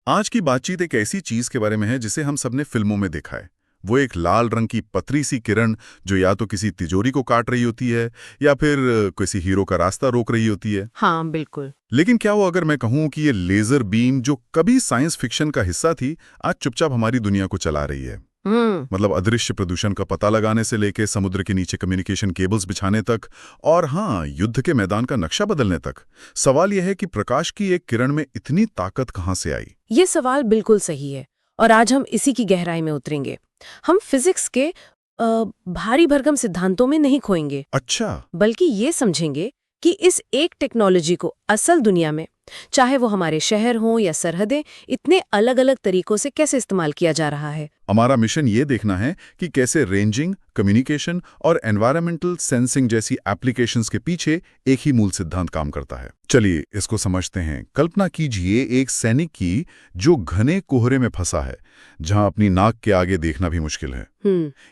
आज की बातचीत एक ऐसी चीज के बारे में है जिसे हम सबने फिल्मों में देखा है। वो एक लाल रंग की पतली सी किरण जो या तो किसी तिजोरी को काट रही होती है या फिर किसी हीरो का रास्ता रोक रही होती है। हाँ, बिल्कुल। लेकिन क्या वो अगर मैं कहूं कि ये लेजर बीम जो कभी साइंस फिक्शन का हिस्सा थी, आज चुपचाप हमारी दुनिया को चला रही है। मतलब अदृश्य प्रदूषण का पता लगाने से लेके समुद्र के नीचे कम्युनिकेशन केबल्स बिछाने तक, और हाँ, युद्ध के मैदान का नक्शा बदलने तक। सवाल यह है कि प्रकाश की एक किरण में इतनी ताकत कहां से आई? ये सवाल बिल्कुल सही है और आज हम इसी की गहराई में उतरेंगे। हम फिजिक्स के भारी भरकम सिद्धांतों में नहीं खोएंगे। अच्छा। बल्कि ये समझेंगे कि इस एक टेक्नोलॉजी को असल दुनिया में, चाहे वो हमारे शहर हों या सरहदें, इतने अलग अलग तरीकों से कैसे इस्तेमाल किया जा रहा है। हमारा मिशन ये देखना है कि कैसे रेंजिंग, कम्युनिकेशन और एनवायरमेंटल सेंसिंग जैसी एप्लीकेशंस के पीछे एक ही मूल सिद्धांत काम करता है। चलिए इसको समझते हैं। कल्पना कीजिए एक सैनिक की जो घने कोहरे में फंसा है, जहां अपनी नाक के आगे देखना भी मुश्किल है।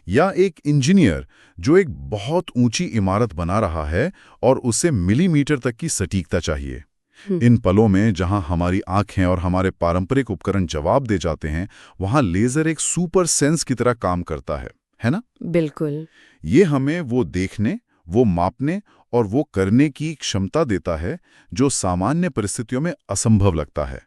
या एक इंजीनियर जो एक बहुत ऊंची इमारत बना रहा है और उसे मिलीमीटर तक की सटीकता चाहिए। इन पलों में जहां हमारी आंखें और हमारे पारंपरिक उपकरण जवाब दे जाते हैं, वहां लेजर एक सुपर सेंस की तरह काम करता है ना? बिल्कुल। ये हमें वो देखने, वो मापने और वो करने की क्षमता देता है जो सामान्य परिस्थितियों में असंभव लगता है।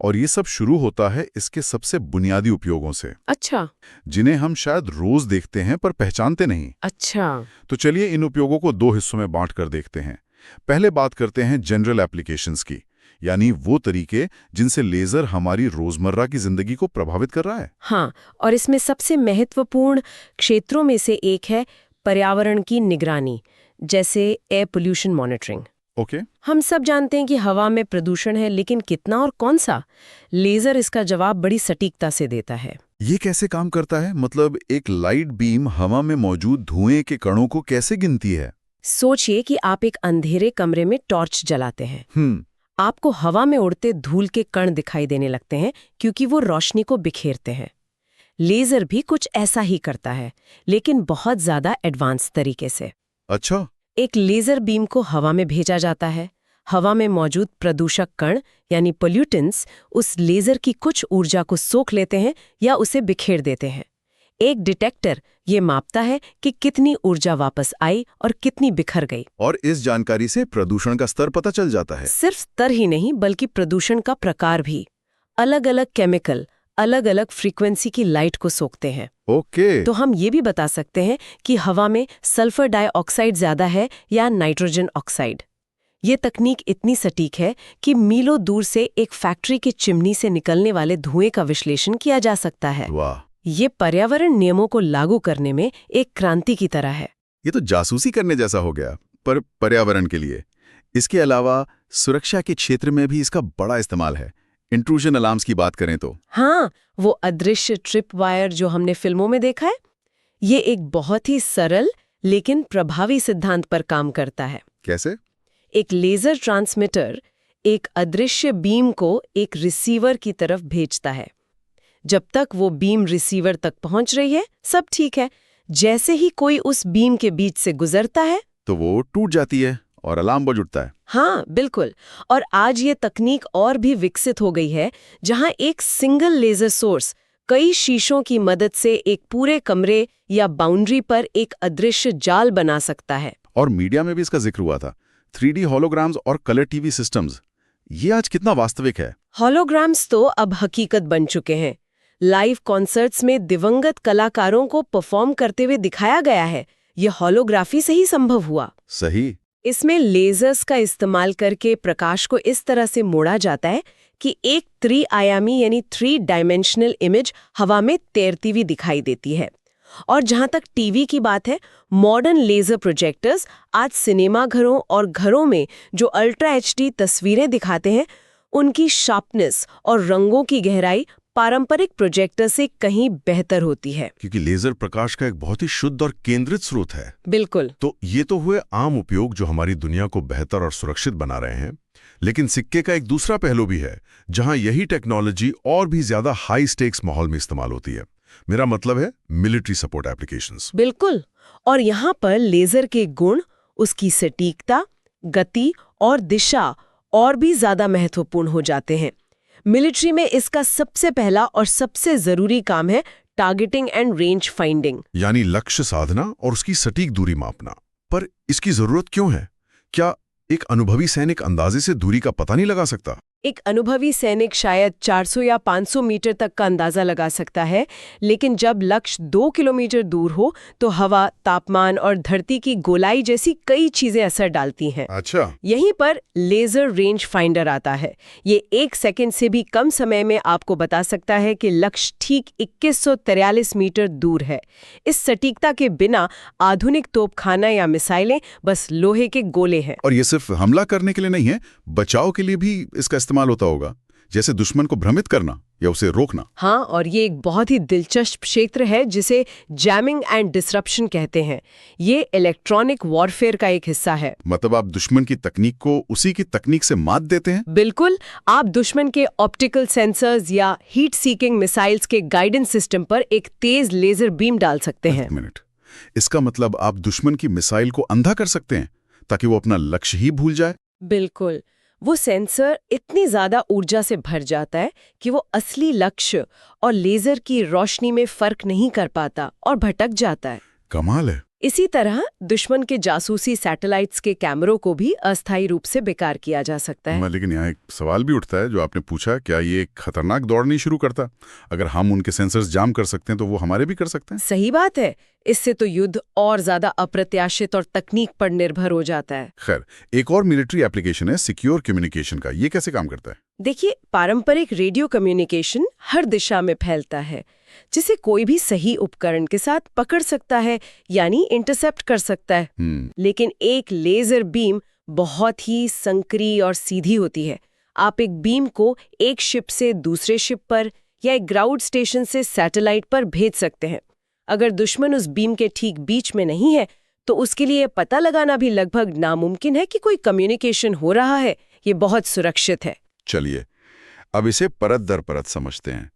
और ये सब शुरू होता है इसके सबसे बुनियादी उपयोगों से। अच्छा। जिन्हें हम शायद रोज देखते हैं पर पहचानते नहीं। अच्छा। तो चलिए इन उपयोगों को दो हिस्सों में बांट कर देखते हैं। पहले बात करते हैं जनरल एप्लीकेशंस की, यानी वो तरीके जिनसे लेजर हमारी रोजमर्रा की जिंदगी को प्रभावित कर रहा है। हाँ, और इसमें सबसे महत्वपूर्ण क्षेत्रों में से एक है पर्यावरण की निगरानी, जैसे एयर पोल्यूशन मॉनिटरिंग। ओके। हम सब जानते हैं कि हवा में प्रदूषण है, लेकिन कितना और कौन सा? लेजर इसका जवाब बड़ी सटीकता से देता है। ये कैसे काम करता है? मतलब एक लाइट बीम हवा में मौजूद धुएं के कणों को कैसे गिनती है? सोचिए कि आप एक अंधेरे कमरे में टॉर्च जलाते हैं। आपको हवा में उड़ते धूल के कण दिखाई देने लगते हैं क्योंकि वो रोशनी को बिखेरते हैं। लेजर भी कुछ ऐसा ही करता है, लेकिन बहुत ज्यादा एडवांस तरीके से। अच्छा। एक लेजर बीम को हवा में भेजा जाता है। हवा में मौजूद प्रदूषक कण यानी पोल्यूटेंट्स उस लेजर की कुछ ऊर्जा को सोख लेते हैं या उसे बिखेर देते हैं। एक डिटेक्टर ये मापता है कि कितनी ऊर्जा वापस आई और कितनी बिखर गई। और इस जानकारी से प्रदूषण का स्तर पता चल जाता है। सिर्फ स्तर ही नहीं, बल्कि प्रदूषण का प्रकार भी। अलग अलग केमिकल अलग अलग फ्रीक्वेंसी की लाइट को सोखते हैं। ओके। तो हम ये भी बता सकते हैं कि हवा में सल्फर डाइऑक्साइड ज्यादा है या नाइट्रोजन ऑक्साइड। ये तकनीक इतनी सटीक है कि मीलों दूर से एक फैक्ट्री की चिमनी से निकलने वाले धुएं का विश्लेषण किया जा सकता है। वाह। ये पर्यावरण नियमों को लागू करने में एक क्रांति की तरह है। ये तो जासूसी करने जैसा हो गया, पर पर्यावरण के लिए। इसके अलावा सुरक्षा के क्षेत्र में भी इसका बड़ा इस्तेमाल है। इंट्रूजन अलार्म्स की बात करें तो हाँ, वो अदृश्य ट्रिप वायर जो हमने फिल्मों में देखा है, ये एक बहुत ही सरल लेकिन प्रभावी सिद्धांत पर काम करता है। कैसे? एक लेजर ट्रांसमीटर एक अदृश्य बीम को एक रिसीवर की तरफ भेजता है। जब तक वो बीम रिसीवर तक पहुंच रही है, सब ठीक है। जैसे ही कोई उस बीम के बीच से गुजरता है तो वो टूट जाती है और अलार्म बज उठता है। हाँ, बिल्कुल। और आज ये तकनीक और भी विकसित हो गई है, जहां एक सिंगल लेजर सोर्स कई शीशों की मदद से एक पूरे कमरे या बाउंड्री पर एक अदृश्य जाल बना सकता है। और मीडिया में भी इसका जिक्र हुआ था। 3D होलोग्राम्स और कलर टीवी सिस्टम्स, ये आज कितना वास्तविक है? होलोग्राम्स तो अब हकीकत बन चुके हैं। लाइव कॉन्सर्ट्स में दिवंगत कलाकारों को परफॉर्म करते हुए दिखाया गया है। ये होलोग्राफी से ही संभव हुआ। सही। इसमें लेजर्स का इस्तेमाल करके प्रकाश को इस तरह से मोड़ा जाता है कि एक त्रि-आयामी यानी 3 डायमेंशनल इमेज हवा में तैरती हुई दिखाई देती है। और जहां तक टीवी की बात है, मॉडर्न लेजर प्रोजेक्टर्स आज सिनेमा घरों और घरों में जो अल्ट्रा HD तस्वीरें दिखाते हैं, उनकी शार्पनेस और रंगों की गहराई पारंपरिक प्रोजेक्टर से कहीं बेहतर होती है। क्योंकि लेजर प्रकाश का एक बहुत ही शुद्ध और केंद्रित स्रोत है। बिल्कुल। तो ये तो हुए आम उपयोग जो हमारी दुनिया को बेहतर और सुरक्षित बना रहे हैं। लेकिन सिक्के का एक दूसरा पहलू भी है, जहां यही टेक्नोलॉजी और भी ज्यादा हाई स्टेक्स माहौल में इस्तेमाल होती है। मेरा मतलब है मिलिट्री सपोर्ट एप्लीकेशंस। बिल्कुल। और यहाँ पर लेजर के गुण, उसकी सटीकता, गति और दिशा और भी ज्यादा महत्वपूर्ण हो जाते हैं। मिलिट्री में इसका सबसे पहला और सबसे जरूरी काम है टारगेटिंग एंड रेंज फाइंडिंग। यानी लक्ष्य साधना और उसकी सटीक दूरी मापना। पर इसकी जरूरत क्यों है? क्या एक अनुभवी सैनिक अंदाजे से दूरी का पता नहीं लगा सकता? एक अनुभवी सैनिक शायद 400 या 500 मीटर तक का अंदाजा लगा सकता है, लेकिन जब लक्ष्य 2 किलोमीटर दूर हो तो हवा, तापमान और धरती की गोलाई जैसी कई चीजें असर डालती हैं। अच्छा। यहीं पर लेजर रेंज फाइंडर आता है। ये 1 सेकंड से भी कम समय में आपको बता सकता है कि लक्ष्य ठीक 2143 मीटर दूर है। इस सटीकता के बिना आधुनिक तोपखाना या मिसाइलें बस लोहे के गोले हैं। और ये सिर्फ हमला करने के लिए नहीं है, बचाव के लिए भी इसका इस्तेमाल होता होगा, जैसे दुश्मन को भ्रमित करना या उसे रोकना। हाँ, और ये एक बहुत ही दिलचस्प क्षेत्र है जिसे जैमिंग एंड डिसरप्शन कहते हैं। ये इलेक्ट्रॉनिक वॉरफेयर का एक हिस्सा है। मतलब आप दुश्मन की तकनीक को उसी की तकनीक से मात देते हैं? बिल्कुल। आप दुश्मन के ऑप्टिकल सेंसर्स या हीट सीकिंग मिसाइल्स के गाइडेंस सिस्टम पर एक तेज लेजर बीम डाल सकते हैं। एक मिनट, इसका मतलब आप दुश्मन की मिसाइल को अंधा कर सकते हैं ताकि वो अपना लक्ष्य ही भूल जाए? बिल्कुल। वो सेंसर इतनी ज्यादा ऊर्जा से भर जाता है कि वो असली लक्ष्य और लेजर की रोशनी में फर्क नहीं कर पाता और भटक जाता है। कमाल है। इसी तरह दुश्मन के जासूसी सैटेलाइट्स के कैमरों को भी अस्थायी रूप से बेकार किया जा सकता है। लेकिन यहाँ एक सवाल भी उठता है जो आपने पूछा, क्या ये एक खतरनाक दौड़ नहीं शुरू करता? अगर हम उनके सेंसर्स जाम कर सकते हैं तो वो हमारे भी कर सकते हैं। सही बात है। इससे तो युद्ध और ज्यादा अप्रत्याशित और तकनीक पर निर्भर हो जाता है। खैर, एक और मिलिट्री एप्लीकेशन है सिक्योर कम्युनिकेशन का। ये कैसे काम करता है? देखिए, पारंपरिक रेडियो कम्युनिकेशन हर दिशा में फैलता है, जिसे कोई भी सही उपकरण के साथ पकड़ सकता है, यानी इंटरसेप्ट कर सकता है। लेकिन एक लेजर बीम बहुत ही संकरी और सीधी होती है। आप एक बीम को एक शिप से दूसरे शिप पर या एक ग्राउंड स्टेशन से सैटेलाइट पर भेज सकते हैं। अगर दुश्मन उस बीम के ठीक बीच में नहीं है तो उसके लिए पता लगाना भी लगभग नामुमकिन है कि कोई कम्युनिकेशन हो रहा है। ये बहुत सुरक्षित है। चलिए, अब इसे परत दर परत समझते हैं।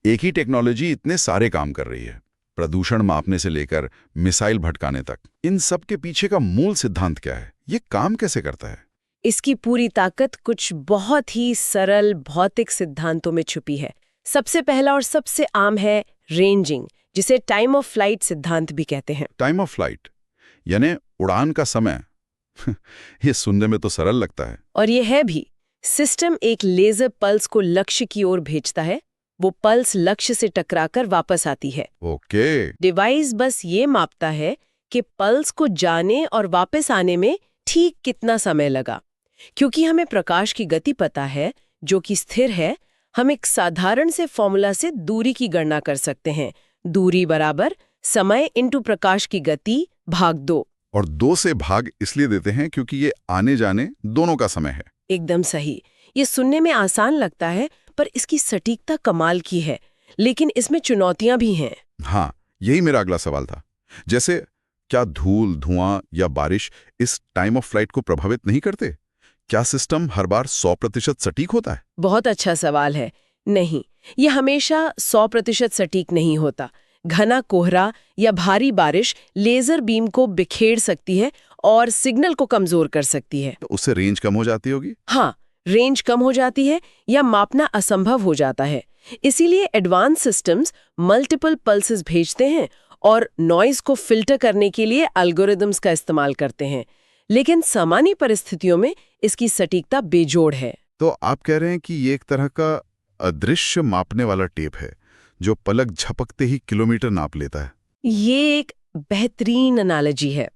एक ही टेक्नोलॉजी इतने सारे काम कर रही है, प्रदूषण मापने से लेकर मिसाइल भटकाने तक। इन सब के पीछे का मूल सिद्धांत क्या है? ये काम कैसे करता है? इसकी पूरी ताकत कुछ बहुत ही सरल भौतिक सिद्धांतों में छुपी है। सबसे पहला और सबसे आम है रेंजिंग, जिसे टाइम ऑफ फ्लाइट सिद्धांत भी कहते हैं। टाइम ऑफ फ्लाइट यानी उड़ान का समय। ये सुनने में तो सरल लगता है। और ये है भी। सिस्टम एक लेजर पल्स को लक्ष्य की ओर भेजता है। वो पल्स लक्ष्य से टकराकर वापस आती है। ओके। डिवाइस बस ये मापता है कि पल्स को जाने और वापस आने में ठीक कितना समय लगा। क्योंकि हमें प्रकाश की गति पता है, जो कि स्थिर है, हम एक साधारण से फॉर्मूला से दूरी की गणना कर सकते हैं। दूरी बराबर समय इंटू प्रकाश की गति भाग 2। और 2 से भाग इसलिए देते हैं क्योंकि ये आने जाने दोनों का समय है। एकदम सही। ये सुनने में आसान लगता है, पर इसकी सटीकता कमाल की है। लेकिन इसमें चुनौतियां भी हैं। हाँ, यही मेरा अगला सवाल था। जैसे, क्या धूल, धुआं या बारिश इस टाइम ऑफ फ्लाइट को प्रभावित नहीं करते? क्या सिस्टम हर बार 100% सटीक होता है? बहुत अच्छा सवाल है। नहीं, ये हमेशा 100% सटीक नहीं होता। घना कोहरा या भारी बारिश लेजर बीम को बिखेर सकती है और सिग्नल को कमजोर कर सकती है। तो उससे रेंज कम हो जाती होगी? हाँ, रेंज कम हो जाती है या मापना असंभव हो जाता है। इसीलिए एडवांस सिस्टम्स मल्टीपल पल्सेस भेजते हैं और नॉइज को फिल्टर करने के लिए एल्गोरिदम्स का इस्तेमाल करते हैं। लेकिन सामान्य परिस्थितियों में इसकी सटीकता बेजोड़ है। तो आप कह रहे हैं कि ये एक तरह का अदृश्य मापने वाला टेप है जो पलक झपकते ही किलोमीटर नाप लेता है। ये एक बेहतरीन एनालॉजी है।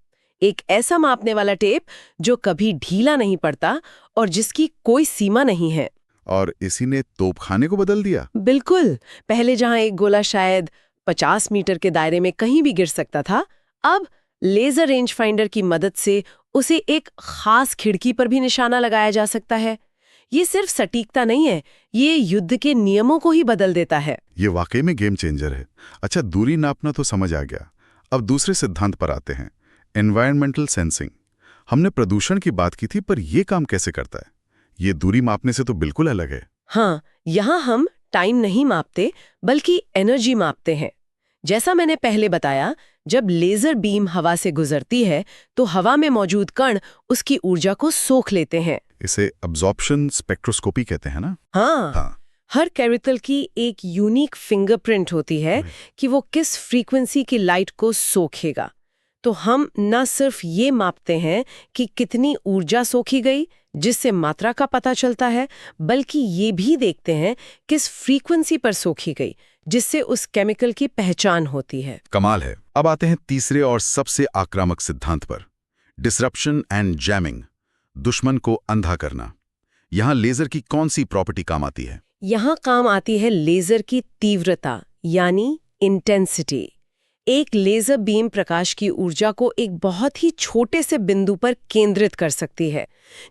एक ऐसा मापने वाला टेप जो कभी ढीला नहीं पड़ता और जिसकी कोई सीमा नहीं है। और इसी ने तोपखाने को बदल दिया। बिल्कुल। पहले जहां एक गोला शायद 50 मीटर के दायरे में कहीं भी गिर सकता था, अब लेजर रेंज फाइंडर की मदद से उसे एक खास खिड़की पर भी निशाना लगाया जा सकता है। ये सिर्फ सटीकता नहीं है, ये युद्ध के नियमों को ही बदल देता है। ये वाकई में गेम चेंजर है। अच्छा, दूरी नापना तो समझ आ गया। अब दूसरे सिद्धांत पर आते हैं, एनवायरमेंटल सेंसिंग। हमने प्रदूषण की बात की थी, पर यह काम कैसे करता है? ये दूरी मापने से तो बिल्कुल अलग है। हाँ, यहाँ हम टाइम नहीं मापते बल्कि एनर्जी मापते हैं। जैसा मैंने पहले बताया, जब लेजर बीम हवा से गुजरती है तो हवा में मौजूद कण उसकी ऊर्जा को सोख लेते हैं। इसे अब्जॉर्प्शन स्पेक्ट्रोस्कोपी कहते हैं ना? हाँ, हाँ। हर केमिकल की एक यूनिक फिंगरप्रिंट होती है कि वो किस फ्रीक्वेंसी की लाइट को सोखेगा। तो हम न सिर्फ ये मापते हैं कि कितनी ऊर्जा सोखी गई, जिससे मात्रा का पता चलता है, बल्कि ये भी देखते हैं किस फ्रीक्वेंसी पर सोखी गई, जिससे उस केमिकल की पहचान होती है। कमाल है। अब आते हैं तीसरे और सबसे आक्रामक सिद्धांत पर, डिसरप्शन एंड जैमिंग, दुश्मन को अंधा करना। यहाँ लेजर की कौन सी प्रॉपर्टी काम आती है? यहाँ काम आती है लेजर की तीव्रता, यानी इंटेंसिटी। एक लेजर बीम प्रकाश की ऊर्जा को एक बहुत ही छोटे से बिंदु पर केंद्रित कर सकती है।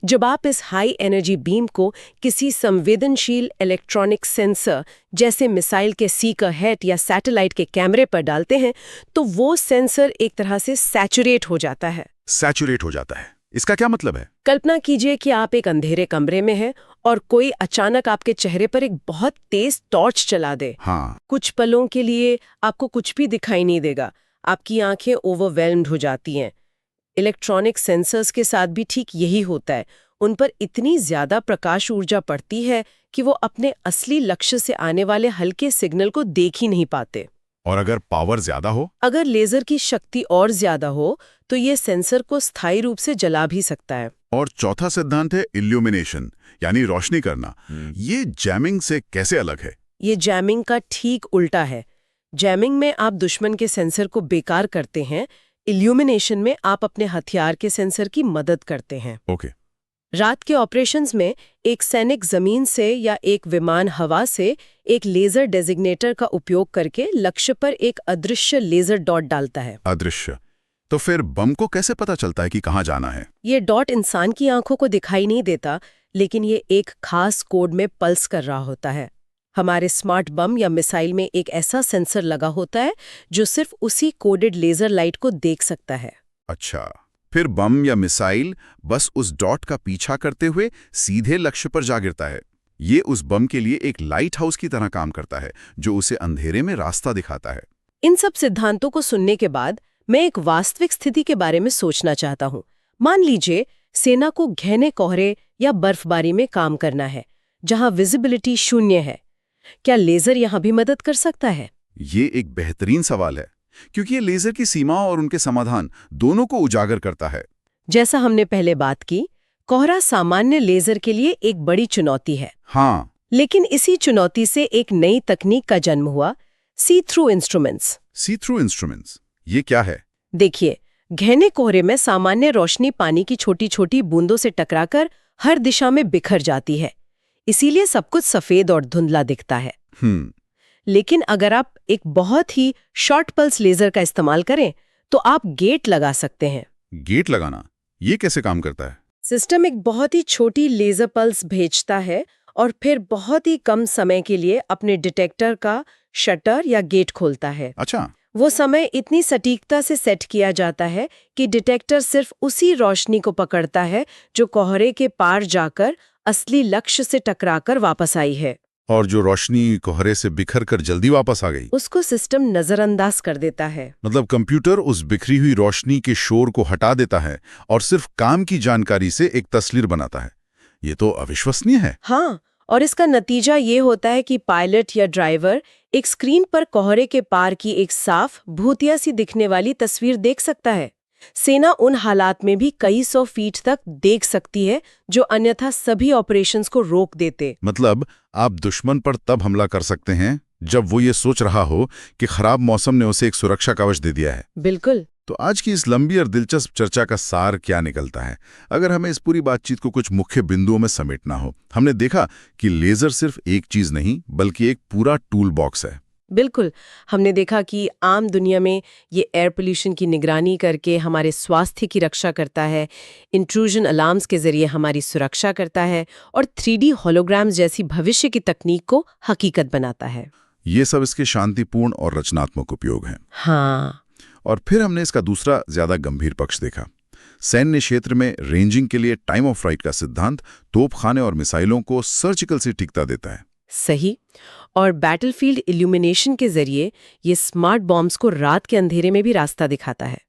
जब आप इस हाई एनर्जी बीम को किसी संवेदनशील इलेक्ट्रॉनिक सेंसर जैसे मिसाइल के सीकर हेड या सैटेलाइट के कैमरे पर डालते हैं, तो वो सेंसर एक तरह से सैचुरेट हो जाता है। सैचुरेट हो जाता है, इसका क्या मतलब है? कल्पना कीजिए कि आप एक अंधेरे कमरे में हैं और कोई अचानक आपके चेहरे पर एक बहुत तेज टॉर्च चला दे। हाँ। कुछ पलों के लिए आपको कुछ भी दिखाई नहीं देगा, आपकी आंखें ओवरवेल्म्ड हो जाती हैं। इलेक्ट्रॉनिक सेंसर्स के साथ भी ठीक यही होता है। उन पर इतनी ज्यादा प्रकाश ऊर्जा पड़ती है कि वो अपने असली लक्ष्य से आने वाले हल्के सिग्नल को देख ही नहीं पाते। और अगर पावर ज्यादा हो? अगर लेजर की शक्ति और ज्यादा हो तो ये सेंसर को स्थायी रूप से जला भी सकता है। और चौथा सिद्धांत है इल्यूमिनेशन, यानी रोशनी करना। ये जैमिंग से कैसे अलग है? ये जैमिंग का ठीक उल्टा है। जैमिंग में आप दुश्मन के सेंसर को बेकार करते हैं, इल्यूमिनेशन में आप अपने हथियार के सेंसर की मदद करते हैं। ओके। रात के ऑपरेशंस में एक सैनिक जमीन से या एक विमान हवा से एक लेजर डेजिग्नेटर का उपयोग करके लक्ष्य पर एक अदृश्य लेजर डॉट डालता है। अदृश्य? तो फिर बम को कैसे पता चलता है कि कहाँ जाना है? ये डॉट इंसान की आंखों को दिखाई नहीं देता, लेकिन ये एक खास कोड में पल्स कर रहा होता है। हमारे स्मार्ट बम या मिसाइल में एक ऐसा सेंसर लगा होता है जो सिर्फ उसी कोडेड लेजर लाइट को देख सकता है। अच्छा, फिर बम या मिसाइल बस उस डॉट का पीछा करते हुए सीधे लक्ष्य पर जा गिरता है। ये उस बम के लिए एक लाइट हाउस की तरह काम करता है, जो उसे अंधेरे में रास्ता दिखाता है। इन सब सिद्धांतों को सुनने के बाद मैं एक वास्तविक स्थिति के बारे में सोचना चाहता हूँ। मान लीजिए सेना को घने कोहरे या बर्फबारी में काम करना है, जहाँ विजिबिलिटी शून्य है। क्या लेजर यहाँ भी मदद कर सकता है? ये एक बेहतरीन सवाल है, क्योंकि ये लेजर की सीमा और उनके समाधान दोनों को उजागर करता है। जैसा हमने पहले बात की, कोहरा सामान्य लेजर के लिए एक बड़ी चुनौती है। हाँ। लेकिन इसी चुनौती से एक नई तकनीक का जन्म हुआ, सी थ्रू इंस्ट्रूमेंट्स। सी थ्रू इंस्ट्रूमेंट्स, ये क्या है? देखिए, घने कोहरे में सामान्य रोशनी पानी की छोटी छोटी बूंदों से टकराकर हर दिशा में बिखर जाती है, इसीलिए सब कुछ सफेद और धुंधला दिखता है। लेकिन अगर आप एक बहुत ही शॉर्ट पल्स लेजर का इस्तेमाल करें तो आप गेट लगा सकते हैं। गेट लगाना, ये कैसे काम करता है? सिस्टम एक बहुत ही छोटी लेजर पल्स भेजता है और फिर बहुत ही कम समय के लिए अपने डिटेक्टर का शटर या गेट खोलता है। अच्छा। वो समय इतनी सटीकता से सेट किया जाता है कि डिटेक्टर सिर्फ उसी रोशनी को पकड़ता है जो कोहरे के पार जाकर असली लक्ष्य से टकराकर वापस आई है। और जो रोशनी कोहरे से बिखर कर जल्दी वापस आ गई, उसको सिस्टम नजरअंदाज कर देता है। मतलब कंप्यूटर उस बिखरी हुई रोशनी के शोर को हटा देता है और सिर्फ काम की जानकारी से एक तस्वीर बनाता है। ये तो अविश्वसनीय है। हाँ, और इसका नतीजा ये होता है कि पायलट या ड्राइवर एक स्क्रीन पर कोहरे के पार की एक साफ भूतिया सी दिखने वाली तस्वीर देख सकता है। सेना उन हालात में भी कई 100 फीट तक देख सकती है जो अन्यथा सभी ऑपरेशंस को रोक देते। मतलब आप दुश्मन पर तब हमला कर सकते हैं जब वो ये सोच रहा हो कि खराब मौसम ने उसे एक सुरक्षा कवच दे दिया है। बिल्कुल। तो आज की इस लंबी और दिलचस्प चर्चा का सार क्या निकलता है? अगर हमें इस पूरी बातचीत को कुछ मुख्य बिंदुओं में समेटना हो, हमने देखा कि लेजर सिर्फ एक चीज नहीं बल्कि एक पूरा टूल बॉक्स है। बिल्कुल, हमने देखा कि आम दुनिया में ये एयर पोल्यूशन की निगरानी करके हमारे स्वास्थ्य की रक्षा करता है, इंट्रूजन अलार्म्स के जरिए हमारी सुरक्षा करता है और 3D होलोग्राम्स जैसी भविष्य की तकनीक को हकीकत बनाता है। ये सब इसके शांतिपूर्ण और रचनात्मक उपयोग हैं। हाँ। और फिर हमने इसका दूसरा ज्यादा गंभीर पक्ष देखा। सैन्य क्षेत्र में रेंजिंग के लिए टाइम ऑफ राइट का सिद्धांत तोपखाने और मिसाइलों को सर्जिकल सटीकता देता है। सही। और बैटलफील्ड इल्यूमिनेशन के जरिए ये स्मार्ट बॉम्ब्स को रात के अंधेरे में भी रास्ता दिखाता है।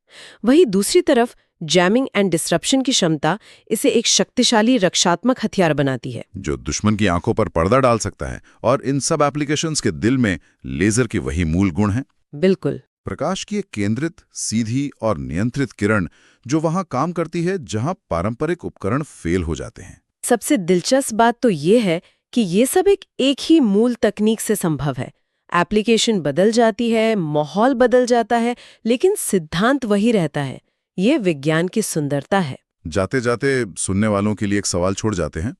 वहीं दूसरी तरफ जैमिंग एंड डिसरप्शन की क्षमता इसे एक शक्तिशाली रक्षात्मक हथियार बनाती है। जो दुश्मन की आंखों पर पर्दा डाल सकता है। और इन सब एप्लीकेशंस के दिल में लेजर की वही मूल गुण है। बिल्कुल। प्रकाश की एक केंद्रित, सीधी और नियंत्रित किरण जो वहां काम करती है जहां पारंपरिक उपकरण फेल हो जाते हैं। सबसे दिलचस्प बात तो ये है कि ये सब एक ही मूल तकनीक से संभव है। एप्लीकेशन बदल जाती है, माहौल बदल जाता है, लेकिन सिद्धांत वही रहता है। ये विज्ञान की सुंदरता है। जाते जाते सुनने वालों के लिए एक सवाल छोड़ जाते हैं।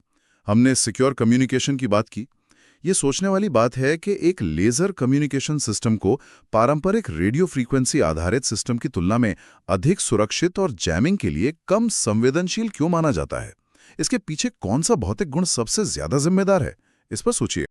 हमने सिक्योर कम्युनिकेशन की बात की। ये सोचने वाली बात है कि एक लेजर कम्युनिकेशन सिस्टम को पारंपरिक रेडियो फ्रीक्वेंसी आधारित सिस्टम की तुलना में अधिक सुरक्षित और जैमिंग के लिए कम संवेदनशील क्यों माना जाता है? इसके पीछे कौन सा भौतिक गुण सबसे ज्यादा जिम्मेदार है? इस पर सोचिए।